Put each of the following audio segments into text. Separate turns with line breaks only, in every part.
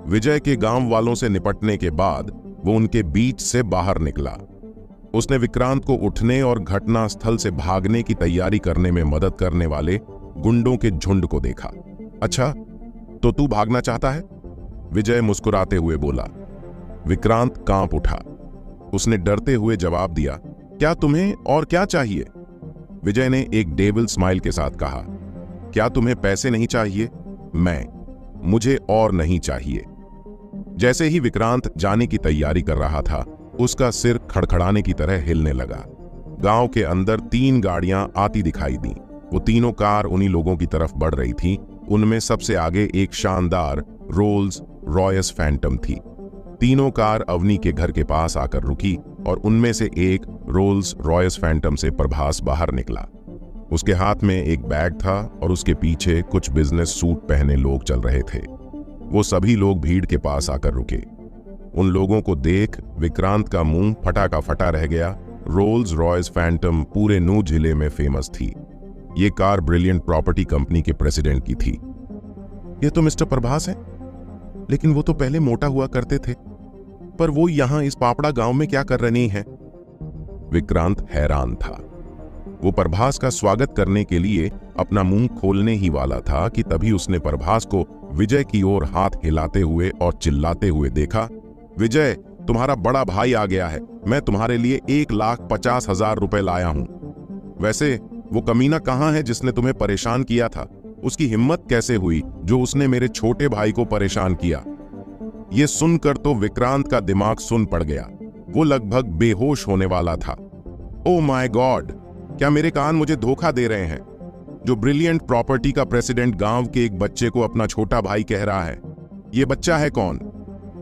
विजय के गांव वालों से निपटने के बाद वो उनके बीच से बाहर निकला। उसने विक्रांत को उठने और घटना स्थल से भागने की तैयारी करने में मदद करने वाले गुंडों के झुंड को देखा। अच्छा, तो तू भागना चाहता है? विजय मुस्कुराते हुए बोला। विक्रांत कांप उठा। उसने डरते हुए जवाब दिया, क्या तुम्हें और क्या चाहिए? विजय ने एक डेविल स्माइल के साथ कहा, क्या तुम्हें पैसे नहीं चाहिए? मुझे और नहीं चाहिए। जैसे ही विक्रांत जाने की तैयारी कर रहा था, उसका सिर खड़खड़ाने की तरह हिलने लगा। गांव के अंदर 3 गाड़ियां आती दिखाई दी। वो तीनों कार उन्हीं लोगों की तरफ बढ़ रही थी। उनमें सबसे आगे एक शानदार रोल्स रॉयस फैंटम थी। तीनों कार अवनी के घर के पास आकर रुकी और उनमें से एक रोल्स रॉयस फैंटम से प्रभास बाहर निकला। उसके हाथ में एक बैग था और उसके पीछे कुछ बिजनेस सूट पहने लोग चल रहे थे। वो सभी लोग भीड़ के पास आकर रुके। उन लोगों को देख विक्रांत का मुंह फटा का फटा रह गया। रोल्स रॉयस फैंटम पूरे नू जिले में फेमस थी। ये कार ब्रिलियंट प्रॉपर्टी कंपनी के प्रेसिडेंट की थी। ये तो मिस्टर प्रभास हैं, लेकिन वो तो पहले मोटा हुआ करते थे, पर वो यहां इस पापड़ा गांव में क्या कर रहे हैं? विक्रांत हैरान था। वो प्रभास का स्वागत करने के लिए अपना मुंह खोलने ही वाला था कि तभी उसने प्रभास को विजय की ओर हाथ हिलाते हुए और चिल्लाते हुए देखा। विजय, तुम्हारा बड़ा भाई आ गया है। मैं तुम्हारे लिए 1,50,000 रुपए लाया हूं। वैसे वो कमीना कहां है जिसने तुम्हें परेशान किया था? उसकी हिम्मत कैसे हुई जो उसने मेरे छोटे भाई को परेशान किया? ये सुनकर तो विक्रांत का दिमाग सुन पड़ गया। वो लगभग बेहोश होने वाला था। ओ माय गॉड, क्या मेरे कान मुझे धोखा दे रहे हैं? जो ब्रिलियंट प्रॉपर्टी का प्रेसिडेंट गांव के एक बच्चे को अपना छोटा भाई कह रहा है। ये बच्चा है कौन?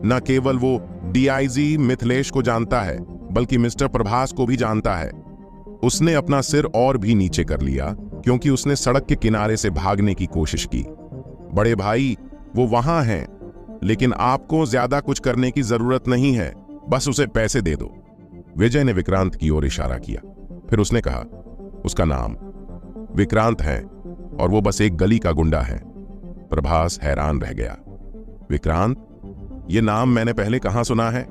न केवल वो डीआईजी मिथिलेश को जानता है, बल्कि मिस्टर प्रभास को भी जानता है। उसने अपना सिर और भी नीचे कर लिया क्योंकि उसने सड़क के किनारे से भागने की कोशिश की। बड़े भाई, वो वहां हैं, लेकिन आपको ज्यादा कुछ करने की जरूरत नहीं है, बस उसे पैसे दे दो। विजय ने विक्रांत की ओर इशारा किया। फिर उसने कहा, उसका नाम विक्रांत है और वो बस एक गली का गुंडा है। प्रभास हैरान रह गया। विक्रांत? ये नाम मैंने पहले कहां सुना है?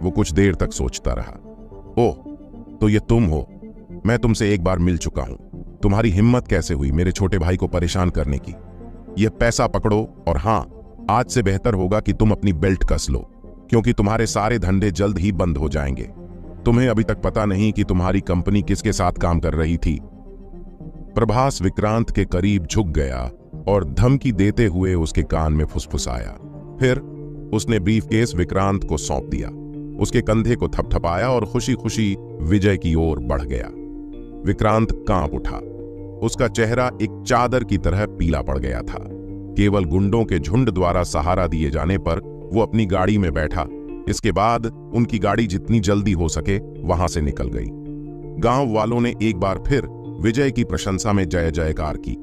वो कुछ देर तक सोचता रहा। ओह, तो ये तुम हो। मैं तुमसे एक बार मिल चुका हूं। तुम्हारी हिम्मत कैसे हुई मेरे छोटे भाई को परेशान करने की? ये पैसा पकड़ो और हां, आज से बेहतर होगा कि तुम अपनी बेल्ट कस लो, क्योंकि तुम्हारे सारे धंधे जल्द ही बंद हो जाएंगे। तुम्हें अभी तक पता नहीं कि तुम्हारी कंपनी किसके साथ काम कर रही थी। प्रभास विक्रांत के करीब झुक गया और धमकी देते हुए उसके कान में फुसफुसाया। फिर उसने ब्रीफकेस विक्रांत को सौंप दिया, उसके कंधे को थपथपाया और खुशी खुशी विजय की ओर बढ़ गया। विक्रांत कांप उठा। उसका चेहरा एक चादर की तरह पीला पड़ गया था। केवल गुंडों के झुंड द्वारा सहारा दिए जाने पर वो अपनी गाड़ी में बैठा। इसके बाद उनकी गाड़ी जितनी जल्दी हो सके वहां से निकल गई। गांव वालों ने एक बार फिर विजय की प्रशंसा में जय जयकार की।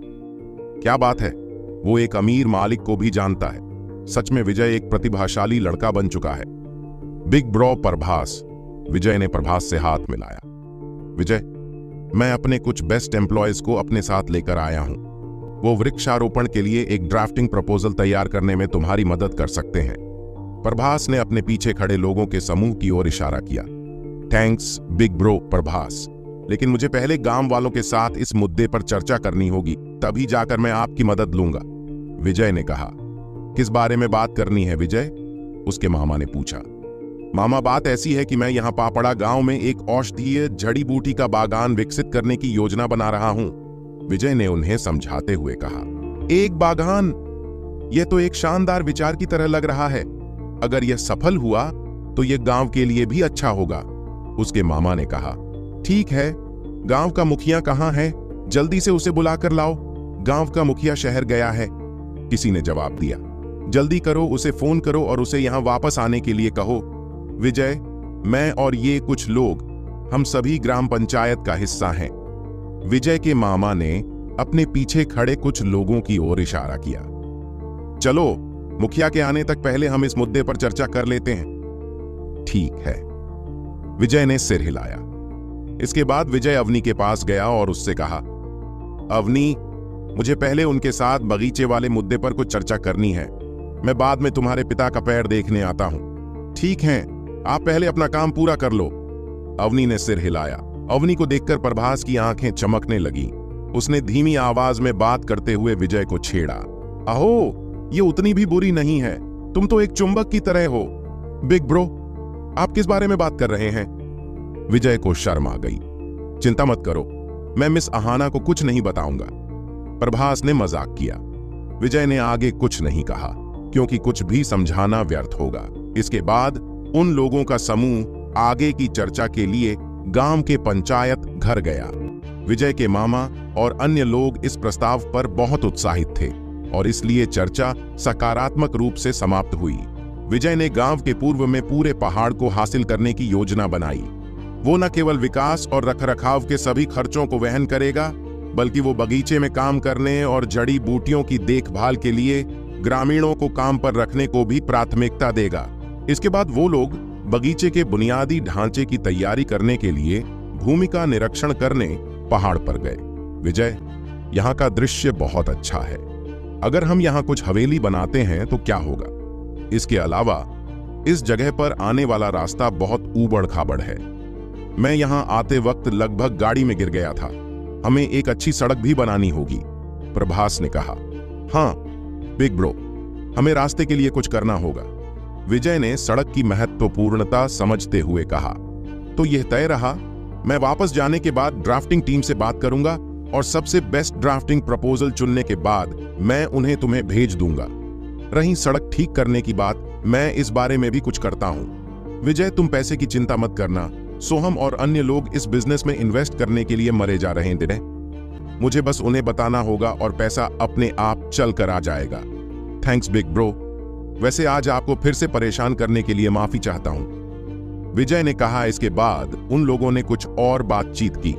क्या बात है, वो एक अमीर मालिक को भी जानता है। सच में विजय एक प्रतिभाशाली लड़का बन चुका है। Big bro Prabhas. विजय ने प्रभास से हाथ मिलाया। विजय, मैं अपने कुछ बेस्ट एम्प्लॉयज को अपने साथ लेकर आया हूं। वो वृक्षारोपण के लिए एक ड्राफ्टिंग प्रपोजल तैयार करने में तुम्हारी मदद कर सकते हैं। प्रभास ने अपने पीछे खड़े लोगों के समूह की ओर इशारा किया। थैंक्स बिग ब्रो प्रभास, लेकिन मुझे पहले गांव वालों के साथ इस मुद्दे पर चर्चा करनी होगी, तभी जाकर मैं आपकी मदद लूंगा। विजय ने कहा। किस बारे में बात करनी है विजय? उसके मामा ने पूछा। मामा, बात ऐसी है कि मैं यहाँ पापड़ा गांव में एक औषधीय जड़ी बूटी का बागान विकसित करने की योजना बना रहा हूं। विजय ने उन्हें समझाते हुए कहा। एक बागान? यह तो एक शानदार विचार की तरह लग रहा है। अगर यह सफल हुआ तो यह गांव के लिए भी अच्छा होगा। उसके मामा ने कहा। ठीक है, गांव का मुखिया कहां है? जल्दी से उसे बुलाकर लाओ। गांव का मुखिया शहर गया है, किसी ने जवाब दिया। जल्दी करो, उसे फोन करो और उसे यहां वापस आने के लिए कहो। विजय, मैं और ये कुछ लोग, हम सभी ग्राम पंचायत का हिस्सा हैं। विजय के मामा ने अपने पीछे खड़े कुछ लोगों की ओर इशारा किया। चलो, मुखिया के आने तक पहले हम इस मुद्दे पर चर्चा कर लेते हैं। ठीक है, विजय ने सिर हिलाया। इसके बाद विजय अवनी के पास गया और उससे कहा, अवनी, मुझे पहले उनके साथ बगीचे वाले मुद्दे पर कुछ चर्चा करनी है। मैं बाद में तुम्हारे पिता का पैर देखने आता हूं। ठीक है, आप पहले अपना काम पूरा कर लो। अवनी ने सिर हिलाया। अवनी को देखकर प्रभास की आंखें चमकने लगी। उसने धीमी आवाज में बात करते हुए विजय को छेड़ा। अहो, ये उतनी भी बुरी नहीं है। तुम तो एक चुंबक की तरह हो। बिग ब्रो, आप किस बारे में बात कर रहे हैं? विजय को शर्म आ गई। चिंता मत करो, मैं मिस अहाना को कुछ नहीं बताऊंगा। प्रभास ने मजाक किया। विजय ने आगे कुछ नहीं कहा, क्योंकि कुछ भी समझाना व्यर्थ होगा। इसके बाद उन लोगों का समूह आगे की चर्चा के लिए गांव के पंचायत घर गया। विजय के मामा और अन्य लोग इस प्रस्ताव पर बहुत उत्साहित थे और इसलिए चर्चा सकारात्मक रूप से समाप्त हुई। विजय ने गांव के पूर्व में पूरे पहाड़ को हासिल करने की योजना बनाई। वो न केवल विकास और रखरखाव के सभी खर्चों को वहन करेगा, बल्कि वो बगीचे में काम करने और जड़ी बूटियों की देखभाल के लिए ग्रामीणों को काम पर रखने को भी प्राथमिकता देगा। इसके बाद वो लोग बगीचे के बुनियादी ढांचे की तैयारी करने के लिए भूमि का निरीक्षण करने पहाड़ पर गए। विजय, यहाँ का दृश्य बहुत अच्छा है। अगर हम यहाँ कुछ हवेली बनाते हैं तो क्या होगा? इसके अलावा इस जगह पर आने वाला रास्ता बहुत ऊबड़ खाबड़ है। मैं यहाँ आते वक्त लगभग गाड़ी में गिर गया था। हमें एक अच्छी सड़क भी बनानी होगी। प्रभास ने कहा। हाँ बिग ब्रो, हमें रास्ते के लिए कुछ करना होगा। विजय ने सड़क की महत्वपूर्णता समझते हुए कहा। तो यह तय रहा, मैं वापस जाने के बाद ड्राफ्टिंग टीम से बात करूंगा और सबसे बेस्ट ड्राफ्टिंग प्रपोजल चुनने के बाद मैं उन्हें तुम्हें भेज दूंगा। रही सड़क ठीक करने की बात, मैं इस बारे में भी कुछ करता हूं। विजय, तुम पैसे की चिंता मत करना। सोहम और अन्य लोग इस बिजनेस में इन्वेस्ट करने के लिए मरे जा रहे हैं। मुझे बस उन्हें बताना होगा और पैसा अपने आप चल कर आ जाएगा। Thanks big bro. वैसे आज आपको फिर से परेशान करने के लिए माफी चाहता हूं, विजय ने कहा। इसके बाद उन लोगों ने कुछ और बातचीत की।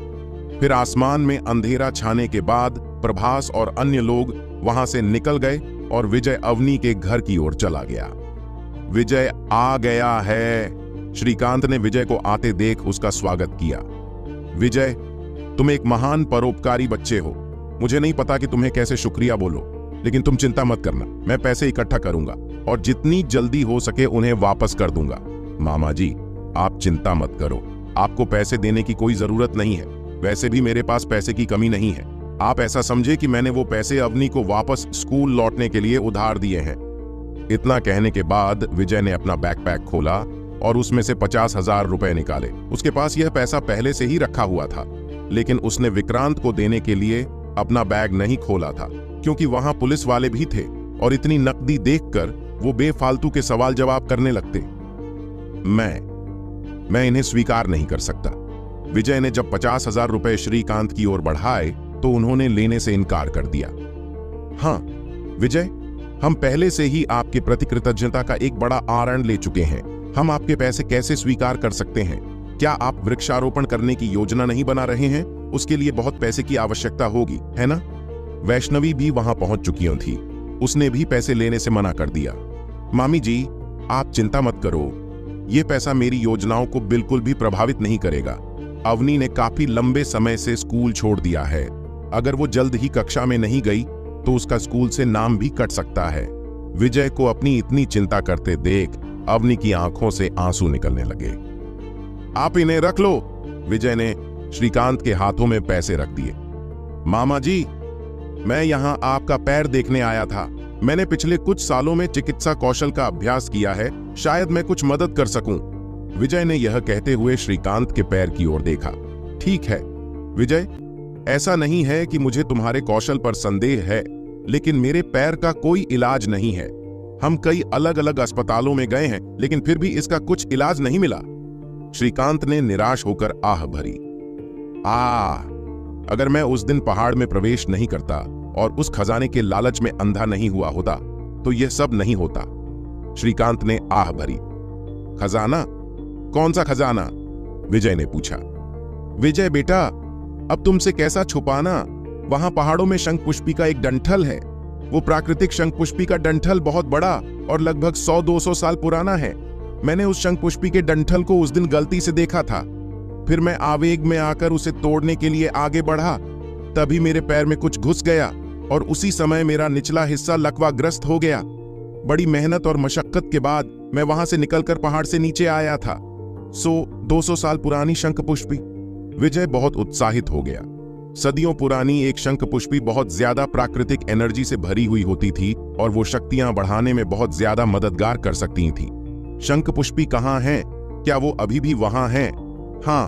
फिर आसमान में अंधेरा छाने के बाद प्रभास और अन्य लोग वहां से निकल गए और विजय अवनी के घर की ओर चला गया। विजय आ गया है। श्रीकांत ने विजय को आते देख उसका स्वागत किया। विजय, तुम एक महान परोपकारी बच्चे हो। मुझे नहीं पता कि तुम्हें कैसे शुक्रिया बोलो, लेकिन तुम चिंता मत करना, मैं पैसे इकट्ठा करूंगा और जितनी जल्दी हो सके उन्हें वापस कर दूंगा। मामा जी, आप चिंता मत करो, आपको पैसे देने की कोई जरूरत नहीं है। वैसे भी मेरे पास पैसे की कमी नहीं है। आप ऐसा समझे कि मैंने वो पैसे अवनी को वापस स्कूल लौटने के लिए उधार दिए हैं। इतना कहने के बाद विजय ने अपना बैकपैक खोला और उसमें से 50,000 रुपए निकाले। उसके पास यह पैसा पहले से ही रखा हुआ था, लेकिन उसने विक्रांत को देने के लिए अपना बैग नहीं खोला था, क्योंकि वहां पुलिस वाले भी थे और इतनी नकदी देखकर वो बेफालतू के सवाल जवाब करने लगते। मैं इन्हें स्वीकार नहीं कर सकता। विजय ने जब 50,000 रुपए श्रीकांत की ओर बढ़ाए तो उन्होंने लेने से इनकार कर दिया। हाँ विजय, हम पहले से ही आपके प्रति कृतज्ञता का एक बड़ा आरण ले चुके हैं। हम आपके पैसे कैसे स्वीकार कर सकते हैं? क्या आप वृक्षारोपण करने की योजना नहीं बना रहे हैं? उसके लिए बहुत पैसे की आवश्यकता होगी, है ना? वैष्णवी भी वहां पहुंच चुकी थी। उसने भी पैसे लेने से मना कर दिया। मामी जी, आप चिंता मत करो, यह पैसा मेरी योजनाओं को बिल्कुल भी प्रभावित नहीं करेगा। अवनी ने काफी लंबे समय से स्कूल छोड़ दिया है। अगर वो जल्द ही कक्षा में नहीं गई तो उसका स्कूल से नाम भी कट सकता है। विजय को अपनी इतनी चिंता करते देख अवनी की आंखों से आंसू निकलने लगे। आप इन्हें रख लो। विजय ने श्रीकांत के हाथों में पैसे रख दिए। मामा जी, मैं यहां आपका पैर देखने आया था। मैंने पिछले कुछ सालों में चिकित्सा कौशल का अभ्यास किया है, शायद मैं कुछ मदद कर सकूं। विजय ने यह कहते हुए श्रीकांत के पैर की ओर देखा। ठीक है विजय, ऐसा नहीं है कि मुझे तुम्हारे कौशल पर संदेह है, लेकिन मेरे पैर का कोई इलाज नहीं है। हम कई अलग अलग अस्पतालों में गए हैं, लेकिन फिर भी इसका कुछ इलाज नहीं मिला। श्रीकांत ने निराश होकर आह भरी। अगर मैं उस दिन पहाड़ में प्रवेश नहीं करता और उस खजाने के लालच में अंधा नहीं हुआ होता तो यह सब नहीं होता। श्रीकांत ने आह भरी। खजाना? कौन सा खजाना? विजय ने पूछा। विजय बेटा, अब तुमसे कैसा छुपाना? वहां पहाड़ों में शंखपुष्पी का एक डंठल है। वो प्राकृतिक शंखपुष्पी का डंठल बहुत बड़ा और लगभग 100-200 साल पुराना है। मैंने उस शंखपुष्पी के डंठल को उस दिन गलती से देखा था। फिर मैं आवेग में आकर उसे तोड़ने के लिए आगे बढ़ा, तभी मेरे पैर में कुछ घुस गया और उसी समय मेरा निचला हिस्सा लकवाग्रस्त हो गया। बड़ी मेहनत और मशक्कत के बाद मैं वहां से निकलकर पहाड़ से नीचे आया था। 200 साल पुरानी शंखपुष्पी। विजय बहुत उत्साहित हो गया। सदियों पुरानी एक शंखपुष्पी बहुत ज्यादा प्राकृतिक एनर्जी से भरी हुई होती थी और वो शक्तियां बढ़ाने में बहुत ज्यादा मददगार कर सकती थी। शंखपुष्पी कहाँ है? क्या वो अभी भी वहां है? हाँ,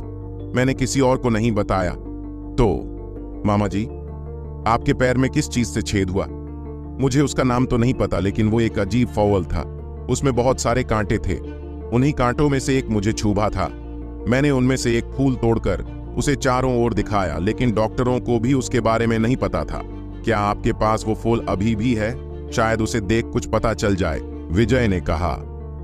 मैंने किसी और को नहीं बताया। तो मामा जी, आपके पैर में किस चीज से छेद हुआ? मुझे उसका नाम तो नहीं पता, लेकिन वो एक अजीब फौल था। उसमें बहुत सारे कांटे थे। उन्हीं कांटों में से एक मुझे छुभा था। मैंने उनमें से एक फूल तोड़कर उसे चारों ओर दिखाया, लेकिन डॉक्टरों को भी उसके बारे में नहीं पता था। क्या आपके पास वो फूल अभी भी है? शायद उसे देख कुछ पता चल जाए, विजय ने कहा।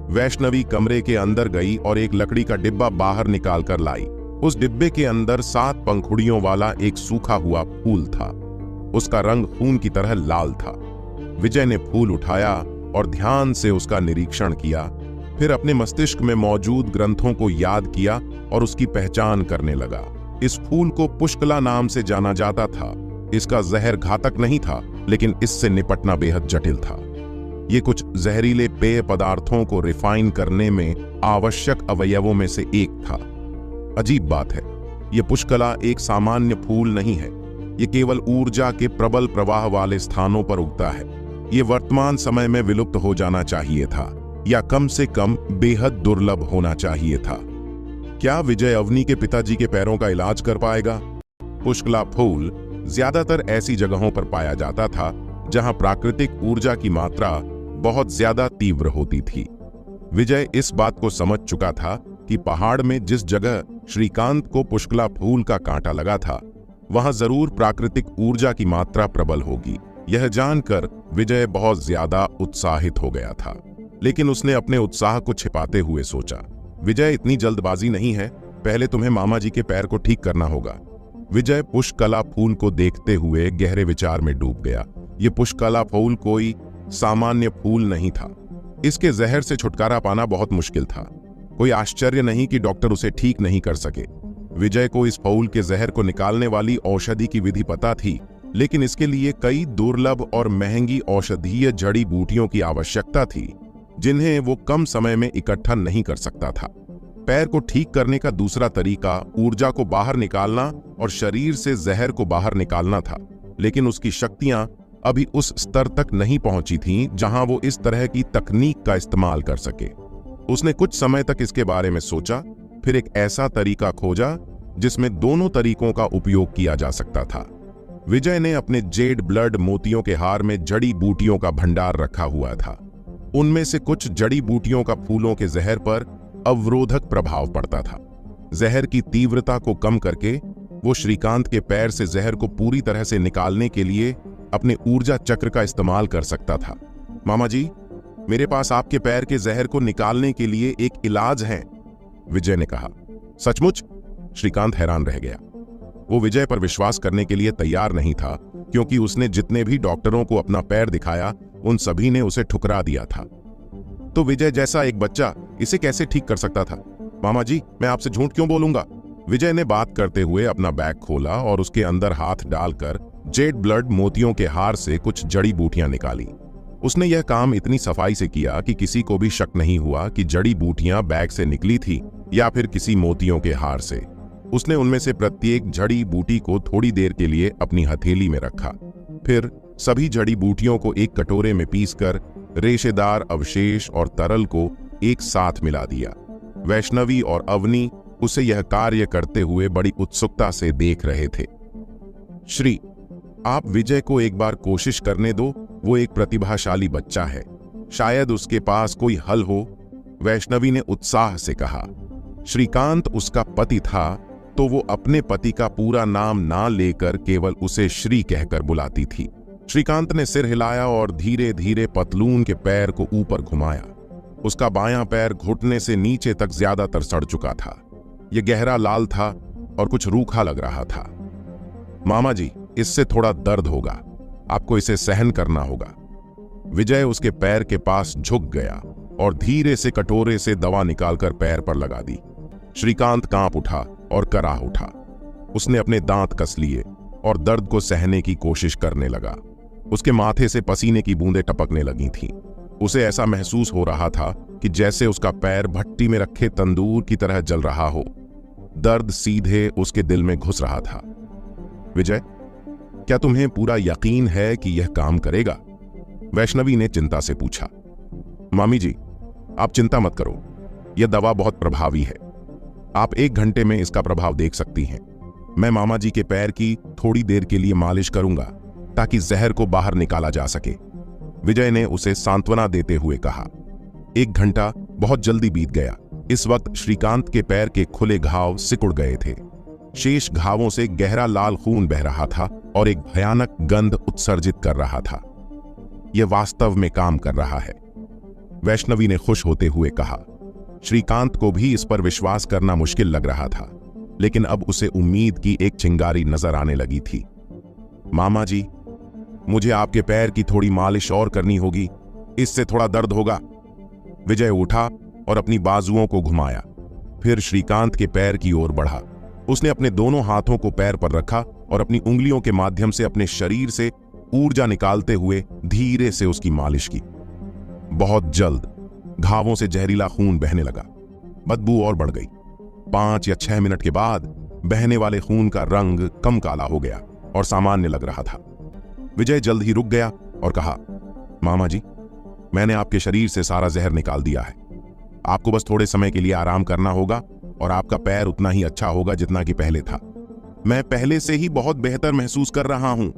वैष्णवी कमरे के अंदर गई और एक लकड़ी का डिब्बा बाहर निकाल कर लाई। उस डिब्बे के अंदर 7 पंखुड़ियों वाला एक सूखा हुआ फूल था। उसका रंग खून की तरह लाल था। विजय ने फूल उठाया और ध्यान से उसका निरीक्षण किया, फिर अपने मस्तिष्क में मौजूद ग्रंथों को याद किया और उसकी पहचान करने लगा। इस फूल को पुष्कला नाम से जाना जाता था। इसका जहर घातक नहीं था, लेकिन इससे निपटना बेहद जटिल था। ये कुछ जहरीले पेय पदार्थों को रिफाइन करने में आवश्यक अवयवों में से एक था। अजीब बात है, ये पुष्कला एक सामान्य फूल नहीं है। ये केवल ऊर्जा के प्रबल प्रवाह वाले स्थानों पर उगता है। ये वर्तमान समय में विलुप्त हो जाना चाहिए था, या कम से कम बेहद दुर्लभ होना चाहिए था। क्या विजय अवनी के पिताजी के पैरों का इलाज कर पाएगा? पुष्कला फूल ज्यादातर ऐसी जगहों पर पाया जाता था जहां प्राकृतिक ऊर्जा की मात्रा बहुत ज्यादा तीव्र होती थी। विजय इस बात को समझ चुका था कि पहाड़ में जिस जगह श्रीकांत को पुष्कला फूल का कांटा लगा था, वहां जरूर प्राकृतिक ऊर्जा की मात्रा प्रबल होगी। यह जानकर विजय बहुत ज्यादा उत्साहित हो गया था, लेकिन उसने अपने उत्साह को छिपाते हुए सोचा, विजय, इतनी जल्दबाजी नहीं है। पहले तुम्हें मामा जी के पैर को ठीक करना होगा। विजय पुष्कला फूल को देखते हुए गहरे विचार में डूब गया। ये पुष्कला फूल कोई सामान्य फूल नहीं था। इसके जहर से छुटकारा पाना बहुत मुश्किल था। कोई आश्चर्य नहीं कि डॉक्टर उसे ठीक नहीं कर सके। विजय को इस फूल के जहर को निकालने वाली औषधि की विधि पता थी, लेकिन इसके लिए कई दुर्लभ और महंगी औषधीय जड़ी बूटियों की आवश्यकता थी, जिन्हें वो कम समय में इकट्ठा नहीं कर सकता था। पैर को ठीक करने का दूसरा तरीका ऊर्जा को बाहर निकालना और शरीर से जहर को बाहर निकालना था, लेकिन उसकी शक्तियां अभी उस स्तर तक नहीं पहुंची थीं जहां वो इस तरह की तकनीक का इस्तेमाल कर सके। उसने कुछ समय तक इसके बारे में सोचा, फिर एक ऐसा तरीका खोजा जिसमें दोनों तरीकों का उपयोग किया जा सकता था। विजय ने अपने जेड ब्लड मोतियों के हार में जड़ी बूटियों का भंडार रखा हुआ था। उनमें से कुछ जड़ी बूटियों का फूलों के जहर पर अवरोधक प्रभाव पड़ता था। जहर की तीव्रता को कम करके वो श्रीकांत के पैर से जहर को पूरी तरह से निकालने के लिए अपने ऊर्जा चक्र का इस्तेमाल कर सकता था। मामा जी, मेरे पास आपके पैर के जहर को निकालने के लिए एक इलाज है, विजय ने कहा। सचमुच? श्रीकांत हैरान रह गया। वो विजय पर विश्वास करने के लिए तैयार नहीं था, क्योंकि उसने जितने भी डॉक्टरों को अपना पैर दिखाया, उन सभी ने उसे ठुकरा दिया था। तो विजय जैसा एक बच्चा इसे कैसे ठीक कर सकता था? मामा जी, मैं आपसे झूठ क्यों बोलूंगा? विजय ने बात करते हुए अपना बैग खोला और उसके अंदर हाथ डालकर जेड ब्लड मोतियों के हार से कुछ जड़ी बूटियां निकाली। उसने यह काम इतनी सफाई से किया कि किसी को भी शक नहीं हुआ कि जड़ी बूटियां बैग से निकली थी या फिर किसी मोतियों के हार से। उसने उनमें से प्रत्येक जड़ी बूटी को थोड़ी देर के लिए अपनी हथेली में रखा, फिर सभी जड़ी बूटियों को एक कटोरे में पीसकर रेशेदार अवशेष और तरल को एक साथ मिला दिया। वैष्णवी और अवनी उसे यह कार्य करते हुए बड़ी उत्सुकता से देख रहे थे। श्री, आप विजय को एक बार कोशिश करने दो, वो एक प्रतिभाशाली बच्चा है, शायद उसके पास कोई हल हो, वैष्णवी ने उत्साह से कहा। श्रीकांत उसका पति था, तो वो अपने पति का पूरा नाम ना लेकर केवल उसे श्री कहकर बुलाती थी। श्रीकांत ने सिर हिलाया और धीरे धीरे पतलून के पैर को ऊपर घुमाया। उसका बायां पैर घुटने से नीचे तक ज्यादातर सड़ चुका था। यह गहरा लाल था और कुछ रूखा लग रहा था। मामा जी, इससे थोड़ा दर्द होगा, आपको इसे सहन करना होगा। विजय उसके पैर के पास झुक गया और धीरे से कटोरे से दवा निकालकर पैर पर लगा दी। श्रीकांत कांप उठा और कराह उठा। उसने अपने दांत कस लिए और दर्द को सहने की कोशिश करने लगा। उसके माथे से पसीने की बूंदें टपकने लगी थीं। उसे ऐसा महसूस हो रहा था कि जैसे उसका पैर भट्टी में रखे तंदूर की तरह जल रहा हो। दर्द सीधे उसके दिल में घुस रहा था। विजय, क्या तुम्हें पूरा यकीन है कि यह काम करेगा? वैष्णवी ने चिंता से पूछा। मामी जी, आप चिंता मत करो, यह दवा बहुत प्रभावी है। आप 1 घंटे में इसका प्रभाव देख सकती हैं। मैं मामा जी के पैर की थोड़ी देर के लिए मालिश करूंगा ताकि जहर को बाहर निकाला जा सके। विजय ने उसे सांत्वना देते हुए कहा। 1 घंटा बहुत जल्दी बीत गया। इस वक्त श्रीकांत के पैर के खुले घाव सिकुड़ गए थे। शेष घावों से गहरा लाल खून बह रहा था और एक भयानक गंध उत्सर्जित कर रहा था। यह वास्तव में काम कर रहा है, वैष्णवी ने खुश होते हुए कहा। श्रीकांत को भी इस पर विश्वास करना मुश्किल लग रहा था, लेकिन अब उसे उम्मीद की एक चिंगारी नजर आने लगी थी। मामा जी, मुझे आपके पैर की थोड़ी मालिश और करनी होगी, इससे थोड़ा दर्द होगा। विजय उठा और अपनी बाजुओं को घुमाया, फिर श्रीकांत के पैर की ओर बढ़ा। उसने अपने दोनों हाथों को पैर पर रखा और अपनी उंगलियों के माध्यम से अपने शरीर से ऊर्जा निकालते हुए धीरे से उसकी मालिश की। बहुत जल्द घावों से जहरीला खून बहने लगा। बदबू और बढ़ गई। 5 या 6 मिनट के बाद बहने वाले खून का रंग कम काला हो गया और सामान्य लग रहा था। विजय जल्द ही रुक गया और कहा, मामा जी, मैंने आपके शरीर से सारा जहर निकाल दिया है। आपको बस थोड़े समय के लिए आराम करना होगा और आपका पैर उतना ही अच्छा होगा जितना कि पहले था। मैं पहले से ही बहुत बेहतर महसूस कर रहा हूं।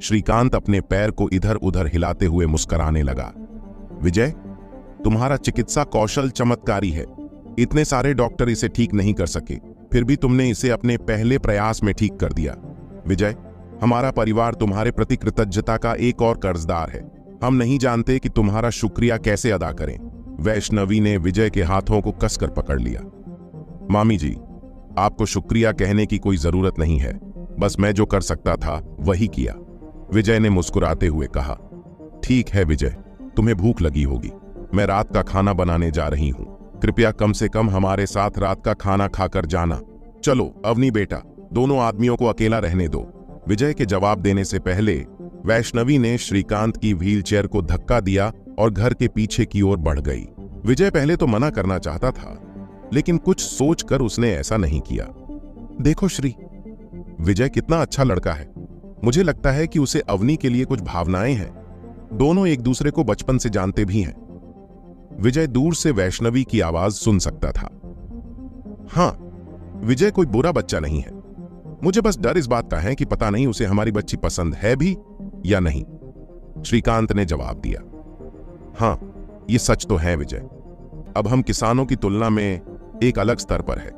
श्रीकांत अपने पैर को इधर उधर हिलाते हुए मुस्कुराने लगा। विजय, तुम्हारा चिकित्सा कौशल चमत्कारी है। इतने सारे डॉक्टर इसे ठीक नहीं कर सके, फिर भी तुमने इसे अपने पहले प्रयास में ठीक कर दिया। विजय, हमारा परिवार तुम्हारे प्रति कृतज्ञता का एक और कर्जदार है। हम नहीं जानते कि तुम्हारा शुक्रिया कैसे अदा करें। वैष्णवी ने विजय के हाथों को कसकर पकड़ लिया। मामी जी, आपको शुक्रिया कहने की कोई जरूरत नहीं है, बस मैं जो कर सकता था वही किया। विजय ने मुस्कुराते हुए कहा। ठीक है विजय, तुम्हें भूख लगी होगी। मैं रात का खाना बनाने जा रही हूं। कृपया कम से कम हमारे साथ रात का खाना खाकर जाना। चलो अवनी बेटा, दोनों आदमियों को अकेला रहने दो। विजय के जवाब देने से पहले वैष्णवी ने श्रीकांत की व्हीलचेयर को धक्का दिया और घर के पीछे की ओर बढ़ गई। विजय पहले तो मना करना चाहता था, लेकिन कुछ सोचकर उसने ऐसा नहीं किया। देखो श्री, विजय कितना अच्छा लड़का है। मुझे लगता है कि उसे अवनी के लिए कुछ भावनाएं हैं। दोनों एक दूसरे को बचपन से जानते भी हैं। विजय दूर से वैष्णवी की आवाज सुन सकता था। हाँ, विजय कोई बुरा बच्चा नहीं है। मुझे बस डर इस बात का है कि पता नहीं उसे हमारी बच्ची पसंद है भी या नहीं। श्रीकांत ने जवाब दिया। हाँ, ये सच तो है विजय। अब हम किसानों की तुलना में एक अलग स्तर पर है।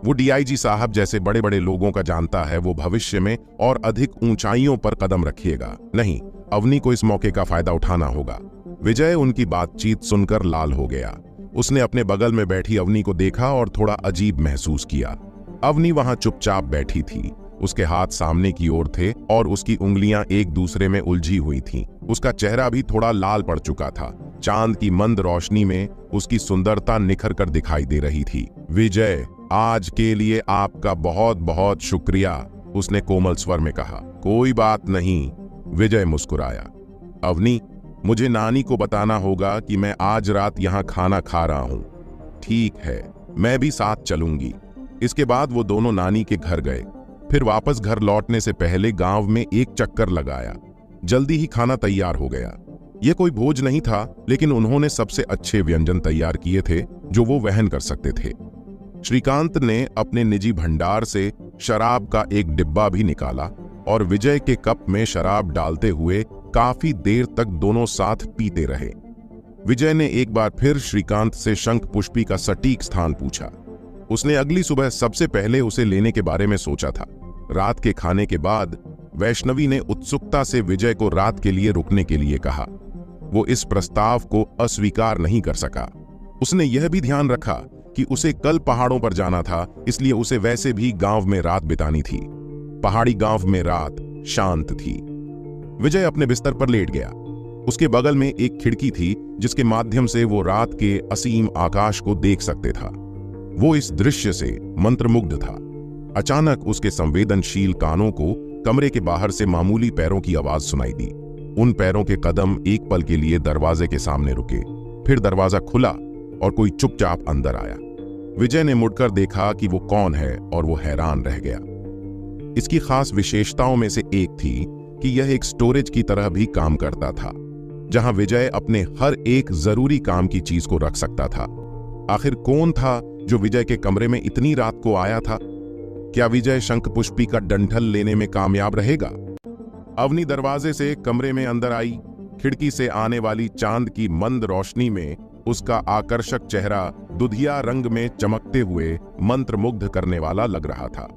वो डीआईजी साहब जैसे बड़े बड़े लोगों का जानता है। वो भविष्य में और अधिक ऊंचाइयों पर कदम रखिएगा। नहीं, अवनी को इस मौके का फायदा उठाना होगा। विजय उनकी बातचीत सुनकर लाल हो गया। उसने अपने बगल में बैठी अवनी को देखा और थोड़ा अजीब महसूस किया। अवनी वहां चुपचाप बैठी थी। उसके हाथ सामने की ओर थे और उसकी उंगलियां एक दूसरे में उलझी हुई थीं। उसका चेहरा भी थोड़ा लाल पड़ चुका था। चांद की मंद रोशनी में उसकी सुंदरता निखर कर दिखाई दे रही थी। विजय, आज के लिए आपका बहुत बहुत शुक्रिया, उसने कोमल स्वर में कहा। कोई बात नहीं, विजय मुस्कुराया। अवनी, मुझे नानी को बताना होगा कि मैं आज रात यहाँ खाना खा रहा हूँ। ठीक है, मैं भी साथ चलूंगी। इसके बाद वो दोनों नानी के घर गए। फिर वापस घर लौटने से पहले गांव में एक चक्कर लगाया। जल्दी ही खाना तैयार हो गया। यह कोई भोज नहीं था, लेकिन उन्होंने सबसे अच्छे व्यंजन तैयार किए थे जो वो वहन कर सकते थे। श्रीकांत ने अपने निजी भंडार से शराब का एक डिब्बा भी निकाला और विजय के कप में शराब डालते हुए काफी देर तक दोनों साथ पीते रहे। विजय ने एक बार फिर श्रीकांत से शंख पुष्पी का सटीक स्थान पूछा। उसने अगली सुबह सबसे पहले उसे लेने के बारे में सोचा था। रात के खाने के बाद वैष्णवी ने उत्सुकता से विजय को रात के लिए रुकने के लिए कहा। वो इस प्रस्ताव को अस्वीकार नहीं कर सका। उसने यह भी ध्यान रखा कि उसे कल पहाड़ों पर जाना था, इसलिए उसे वैसे भी गांव में रात बितानी थी। पहाड़ी गांव में रात शांत थी। विजय अपने बिस्तर पर लेट गया। उसके बगल में एक खिड़की थी जिसके माध्यम से वो रात के असीम आकाश को देख सकते था। वो इस दृश्य से मंत्रमुग्ध था। अचानक उसके संवेदनशील कानों को कमरे के बाहर से मामूली पैरों की आवाज सुनाई दी। उन पैरों के कदम एक पल के लिए दरवाजे के सामने रुके, फिर दरवाजा खुला और कोई चुपचाप अंदर आया। विजय ने मुड़कर देखा कि वो कौन है और वो हैरान रह गया। इसकी खास विशेषताओं में से एक थी कि यह एक स्टोरेज की तरह भी काम करता था, जहां विजय अपने हर एक जरूरी काम की चीज को रख सकता था। आखिर कौन था जो विजय के कमरे में इतनी रात को आया था? क्या विजय शंखपुष्पी का डंठल लेने में कामयाब रहेगा? अवनी दरवाजे से कमरे में अंदर आई। खिड़की से आने वाली चांद की मंद रोशनी में उसका आकर्षक चेहरा दुधिया रंग में चमकते हुए मंत्रमुग्ध करने वाला लग रहा था।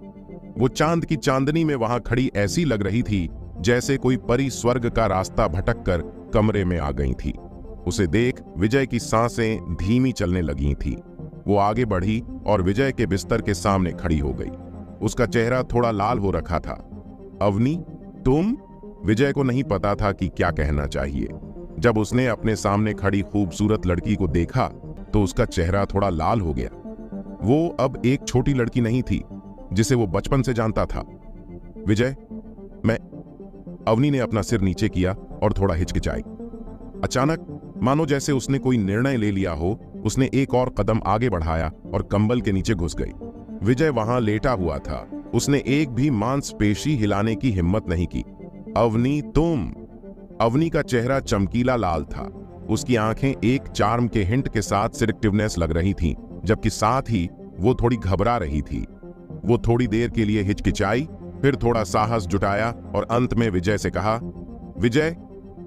वो चांद की चांदनी में वहां खड़ी ऐसी लग रही थी जैसे कोई परी स्वर्ग का रास्ता भटककर कमरे में आ गई थी। उसे देख विजय की सांसें धीमी चलने लगी थी। वो आगे बढ़ी और विजय के बिस्तर के सामने खड़ी हो गई। उसका चेहरा थोड़ा लाल हो रखा था। अवनी, तुम? विजय को नहीं पता था कि क्या कहना चाहिए। जब उसने अपने सामने खड़ी खूबसूरत लड़की को देखा तो उसका चेहरा थोड़ा लाल हो गया। वो अब एक छोटी लड़की नहीं थी जिसे वो बचपन से जानता था। विजय, मैं... अवनी ने अपना सिर नीचे किया और थोड़ा हिचकिचाई। अचानक, मानो जैसे उसने कोई निर्णय ले लिया हो, उसने एक और कदम आगे बढ़ाया और कंबल के नीचे घुस गई। विजय वहां लेटा हुआ था। उसने एक भी मांसपेशी हिलाने की हिम्मत नहीं की। अवनी, तुम? अवनी का चेहरा चमकीला लाल था। उसकी आंखें एक चार्म के हिंट के साथ सिलेक्टिवनेस लग रही थीं, जबकि साथ ही वो थोड़ी घबरा रही थी। वो थोड़ी देर के लिए हिचकिचाई, फिर थोड़ा साहस जुटाया और अंत में विजय से कहा, विजय,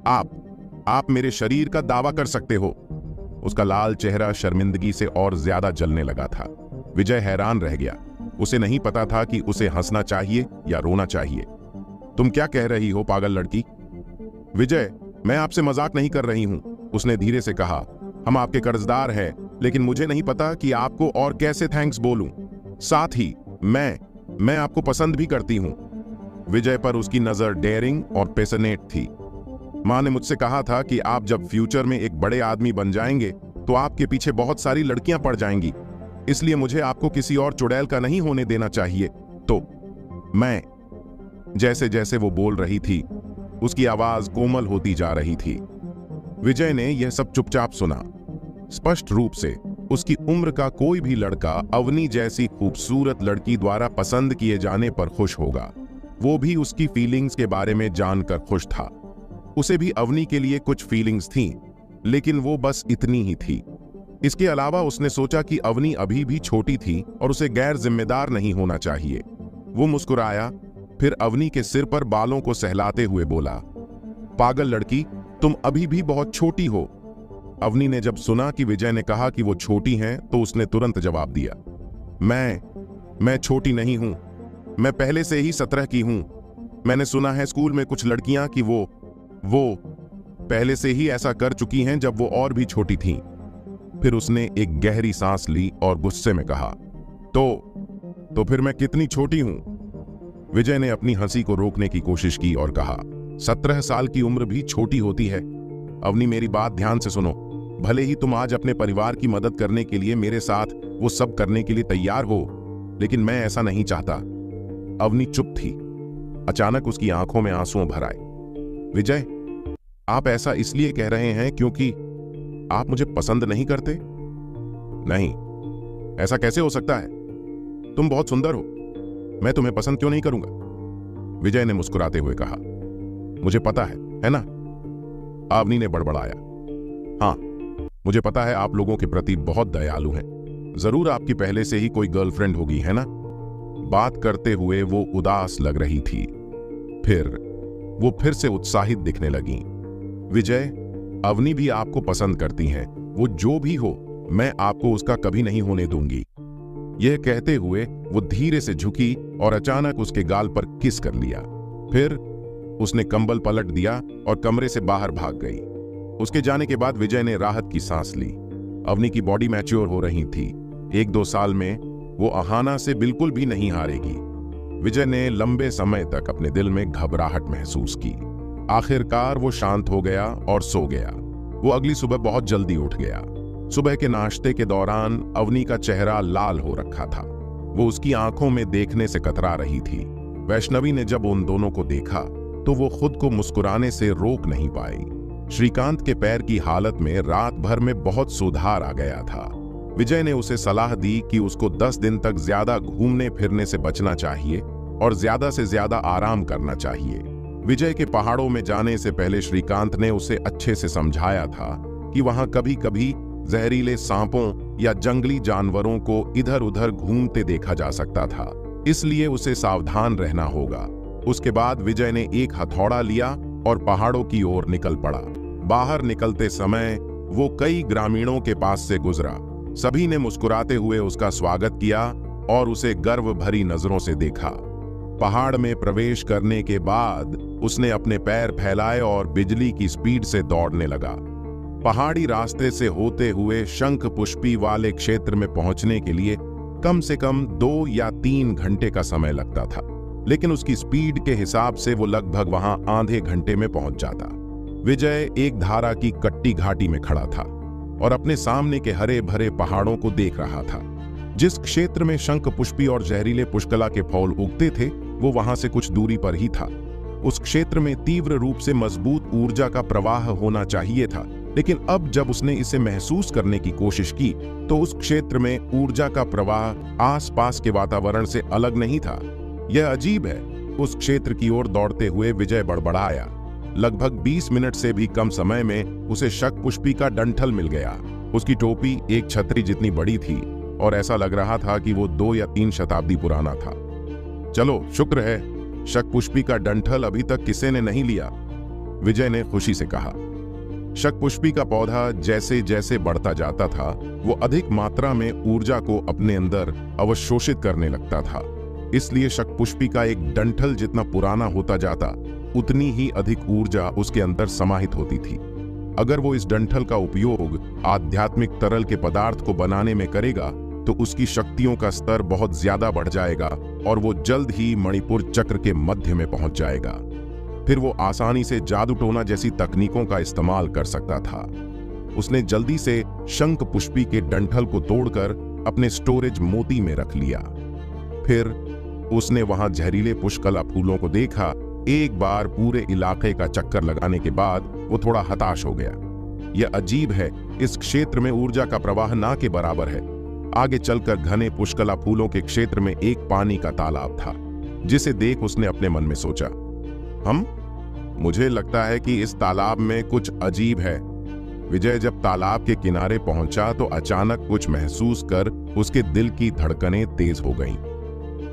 आप मेरे शरीर का दावा कर सकते हो। उसका लाल चेहरा शर्मिंदगी से और ज्यादा जलने लगा था। विजय हैरान रह गया। उसे नहीं पता था कि उसे हंसना चाहिए या रोना चाहिए। तुम क्या कह रही हो, पागल लड़की? विजय, मैं आपसे मजाक नहीं कर रही हूं, उसने धीरे से कहा। हम आपके कर्जदार हैं, लेकिन मुझे नहीं पता कि आपको और कैसे थैंक्स बोलूं। साथ ही मैं आपको पसंद भी करती हूं। विजय पर उसकी नजर डेयरिंग और पैशनेट थी। मां ने मुझसे कहा था कि आप जब फ्यूचर में एक बड़े आदमी बन जाएंगे तो आपके पीछे बहुत सारी लड़कियां पड़ जाएंगी, इसलिए मुझे आपको किसी और चुड़ैल का नहीं होने देना चाहिए। तो मैं... जैसे जैसे वो बोल रही थी, उसकी आवाज कोमल होती जा रही थी। विजय ने यह सब चुपचाप सुना। स्पष्ट रूप से उसकी उम्र का कोई भी लड़का अवनी जैसी खूबसूरत लड़की द्वारा पसंद किए जाने पर खुश होगा। वो भी उसकी फीलिंग्स के बारे में जानकर खुश था। उसे भी अवनी के लिए कुछ फीलिंग्स थीं, लेकिन वो बस इतनी ही थी। इसके अलावा उसने सोचा कि अवनी अभी भी छोटी थी और उसे गैर जिम्मेदार नहीं होना चाहिए। वो मुस्कुराया, फिर अवनी के सिर पर बालों को सहलाते हुए बोला, पागल लड़की, तुम अभी भी बहुत छोटी हो। अवनी ने जब सुना कि विजय ने कहा कि वो छोटी हैं, तो उसने तुरंत जवाब दिया, मैं छोटी नहीं हूं। मैं पहले से ही 17 की हूं। मैंने सुना है स्कूल में कुछ लड़कियां कि वो पहले से ही ऐसा कर चुकी हैं जब वो और भी छोटी थीं। फिर उसने एक गहरी सांस ली और गुस्से में कहा, तो फिर मैं कितनी छोटी हूं? विजय ने अपनी हंसी को रोकने की कोशिश की और कहा, 17 साल की उम्र भी छोटी होती है। अवनी, मेरी बात ध्यान से सुनो। भले ही तुम आज अपने परिवार की मदद करने के लिए मेरे साथ वो सब करने के लिए तैयार हो, लेकिन मैं ऐसा नहीं चाहता। अवनी चुप थी। अचानक उसकी आंखों में आंसू भर आए। विजय, आप ऐसा इसलिए कह रहे हैं क्योंकि आप मुझे पसंद नहीं करते? नहीं, ऐसा कैसे हो सकता है? तुम बहुत सुंदर हो। मैं तुम्हें पसंद क्यों नहीं करूंगा? विजय ने मुस्कुराते हुए कहा, मुझे पता है ना? अवनी ने बड़बड़ाया, हाँ, मुझे पता है आप लोगों के प्रति बहुत दयालु हैं। जरूर आपकी पहले से ही कोई गर्लफ्रेंड होगी, है ना? बात करते हुए वो उदास लग रही थी। वो फिर से उत्साहित दिखने लगी। विजय, अवनी भी आपको पसंद करती हैं। वो जो भी हो, मैं आपको उसका कभी नहीं होने दूंगी। यह कहते हुए वो धीरे से झुकी और अचानक उसके गाल पर किस कर लिया। फिर उसने कंबल पलट दिया और कमरे से बाहर भाग गई। उसके जाने के बाद विजय ने राहत की सांस ली। अवनी की बॉडी मैच्योर हो रही थी। 1-2 साल में वो अहाना से बिल्कुल भी नहीं हारेगी। विजय ने लंबे समय तक अपने दिल में घबराहट महसूस की। आखिरकार वो शांत हो गया और सो गया। वो अगली सुबह बहुत जल्दी उठ गया। सुबह के नाश्ते के दौरान अवनी का चेहरा लाल हो रखा था। वो उसकी आंखों में देखने से कतरा रही थी। वैष्णवी ने जब उन दोनों को देखा तो वो खुद को मुस्कुराने से रोक नहीं पाई। श्रीकांत के पैर की हालत में रात भर में बहुत सुधार आ गया था। विजय ने उसे सलाह दी कि उसको 10 दिन तक ज्यादा घूमने फिरने से बचना चाहिए और ज्यादा से ज्यादा आराम करना चाहिए। विजय के पहाड़ों में जाने से पहले श्रीकांत ने उसे अच्छे से समझाया था कि वहां कभी कभी जहरीले सांपों या जंगली जानवरों को इधर उधर घूमते देखा जा सकता था, इसलिए उसे सावधान रहना होगा। उसके बाद विजय ने एक हथौड़ा लिया और पहाड़ों की ओर निकल पड़ा। बाहर निकलते समय वो कई ग्रामीणों के पास से गुजरा। सभी ने मुस्कुराते हुए उसका स्वागत किया और उसे गर्व भरी नजरों से देखा। पहाड़ में प्रवेश करने के बाद उसने अपने पैर फैलाए और बिजली की स्पीड से दौड़ने लगा। पहाड़ी रास्ते से होते हुए शंख पुष्पी वाले क्षेत्र में पहुंचने के लिए कम से कम 2 या 3 घंटे का समय लगता था, लेकिन उसकी स्पीड के हिसाब से वो लगभग वहां आधे घंटे में पहुंच जाता। विजय एक धारा की कट्टी घाटी में खड़ा था और अपने सामने के हरे भरे पहाड़ों को देख रहा था। जिस क्षेत्र में शंख पुष्पी और जहरीले पुष्कला के फूल उगते थे वो वहां से कुछ दूरी पर ही था। उस क्षेत्र में तीव्र रूप से मजबूत ऊर्जा का प्रवाह होना चाहिए था, लेकिन अब जब उसने इसे महसूस करने की कोशिश की तो उस क्षेत्र में ऊर्जा का प्रवाह आसपास के वातावरण से अलग नहीं था। यह अजीब है। उस क्षेत्र की ओर दौड़ते हुए विजय बड़बड़ाया। लगभग 20 मिनट से भी कम समय में उसे शंख पुष्पी का डंठल मिल गया। उसकी टोपी एक छतरी जितनी बड़ी थी और ऐसा लग रहा था कि वो 2 या 3 शताब्दी पुराना था। चलो, शुक्र है, शंख पुष्पी का डंठल अभी तक किसी ने नहीं लिया, विजय ने खुशी से कहा। शंख पुष्पी का पौधा जैसे जैसे बढ़ता जाता था वो अधिक मात्रा में ऊर्जा को अपने अंदर अवशोषित करने लगता था, इसलिए शंख पुष्पी का एक डंठल जितना पुराना होता जाता उतनी ही अधिक ऊर्जा उसके अंदर समाहित होती थी। अगर वो इस डंठल का उपयोग आध्यात्मिक तरल के पदार्थ को बनाने में करेगा तो उसकी शक्तियों का स्तर बहुत ज्यादा बढ़ जाएगा और वो जल्द ही मणिपुर चक्र के मध्य में पहुंच जाएगा। फिर वो आसानी से जादू टोना जैसी तकनीकों का इस्तेमाल कर सकता था। उसने जल्दी से शंख पुष्पी के डंठल को तोड़कर अपने स्टोरेज मोती में रख लिया। फिर उसने वहां जहरीले पुष्कला फूलों को देखा। एक बार पूरे इलाके का चक्कर लगाने के बाद वो थोड़ा हताश हो गया। यह अजीब है, इस क्षेत्र में ऊर्जा का प्रवाह ना के बराबर है। आगे चलकर घने पुष्कला फूलों के क्षेत्र में एक पानी का तालाब था, जिसे देख उसने अपने मन में सोचा, मुझे लगता है कि इस तालाब में कुछ अजीब है। विजय जब तालाब के किनारे पहुंचा तो अचानक कुछ महसूस कर उसके दिल की धड़कनें तेज हो गईं।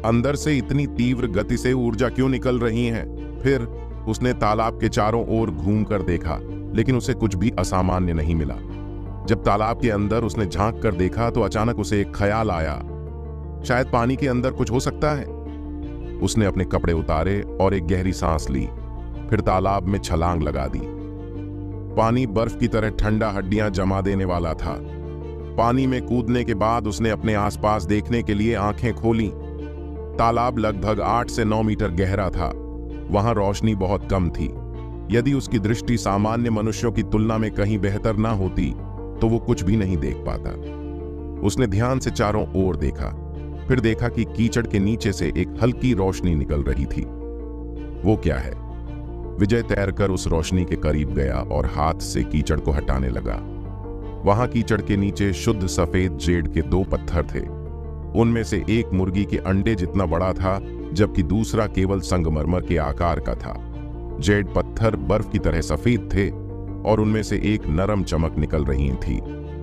अंदर से इतनी तीव्र गति से ऊर्जा क्यों निकल रही है? फिर उसने तालाब के चारों ओर घूमकर देखा, लेकिन उसे कुछ भी असामान्य नहीं मिला। जब तालाब के अंदर उसने झांक कर देखा तो अचानक उसे एक ख्याल आया, शायद पानी के अंदर कुछ हो सकता है। उसने अपने कपड़े उतारे और एक गहरी सांस ली, फिर तालाब में छलांग लगा दी। पानी बर्फ की तरह ठंडा हड्डियां जमा देने वाला था। पानी में कूदने के बाद उसने अपने आसपास देखने के लिए आंखें खोली। तालाब लगभग 8 से 9 मीटर गहरा था। वहां रोशनी बहुत कम थी। यदि उसकी दृष्टि सामान्य मनुष्यों की तुलना में कहीं बेहतर ना होती तो वो कुछ भी नहीं देख पाता। उसने ध्यान से चारों ओर देखा, फिर देखा कि कीचड़ के नीचे से एक हल्की रोशनी निकल रही थी। वो क्या है? विजय तैरकर उस रोशनी के करीब गया और हाथ से कीचड़ को हटाने लगा। वहां कीचड़ के नीचे शुद्ध सफेद जेड के 2 पत्थर थे। उनमें से एक मुर्गी के अंडे जितना बड़ा था, जबकि दूसरा केवल संगमरमर के आकार का था। जेड पत्थर बर्फ की तरह सफेद थे और उनमें से एक नरम चमक निकल रही थी।